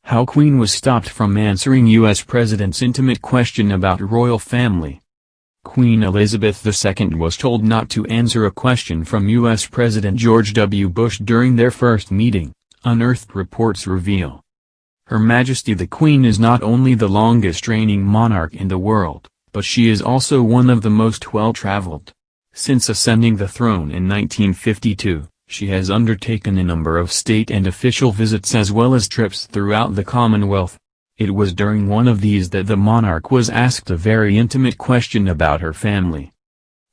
How Queen was stopped from answering U.S. President's intimate question about royal family. Queen Elizabeth II was told not to answer a question from U.S. President George W. Bush during their first meeting, unearthed reports reveal. Her Majesty the Queen is not only the longest-reigning monarch in the world, but she is also one of the most well-traveled. Since ascending the throne in 1952, she has undertaken a number of state and official visits as well as trips throughout the Commonwealth. It was during one of these that the monarch was asked a very intimate question about her family.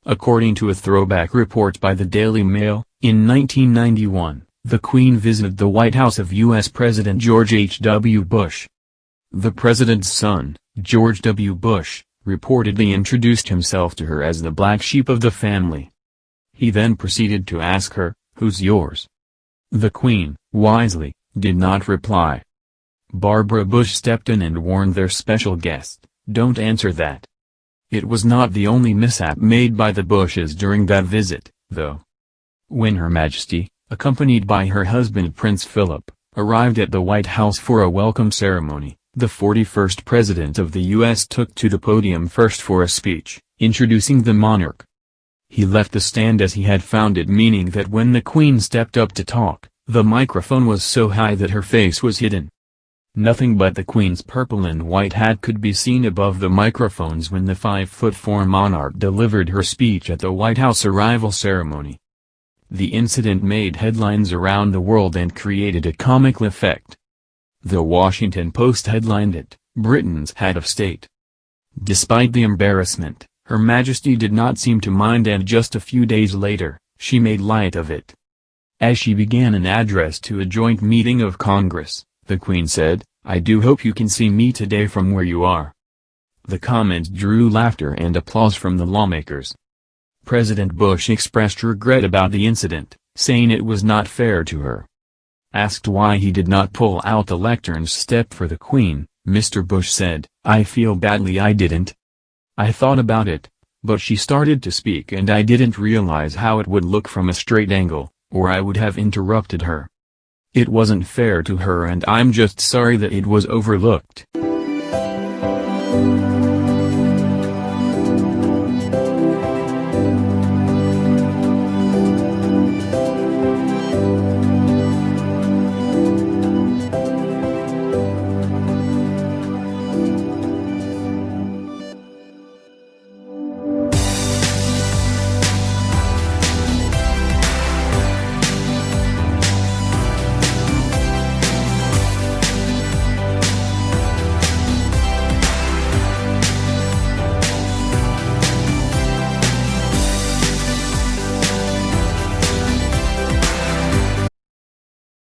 According to a throwback report by the Daily Mail, in 1991, the Queen visited the White House of U.S. President George H. W. Bush. The president's son, George W. Bush, reportedly introduced himself to her as the black sheep of the family. He then proceeded to ask her, "Who's yours?" The Queen, wisely, did not reply. Barbara Bush stepped in and warned their special guest, "Don't answer that." It was not the only mishap made by the Bushes during that visit, though. When Her Majesty, accompanied by her husband Prince Philip, arrived at the White House for a welcome ceremony, the 41st President of the U.S. took to the podium first for a speech, introducing the monarch. He left the stand as he had found it, meaning that when the Queen stepped up to talk, the microphone was so high that her face was hidden. Nothing but the Queen's purple and white hat could be seen above the microphones when the 5'4" monarch delivered her speech at the White House arrival ceremony. The incident made headlines around the world and created a comical effect. The Washington Post headlined it, "Britain's Head of State." Despite the embarrassment, Her Majesty did not seem to mind, and just a few days later, she made light of it. As she began an address to a joint meeting of Congress, the Queen said, "I do hope you can see me today from where you are." The comment drew laughter and applause from the lawmakers. President Bush expressed regret about the incident, saying it was not fair to her. Asked why he did not pull out the lectern step for the Queen, Mr. Bush said, "I feel badly I didn't. I thought about it, but she started to speak and I didn't realize how it would look from a straight angle, or I would have interrupted her. It wasn't fair to her and I'm just sorry that it was overlooked."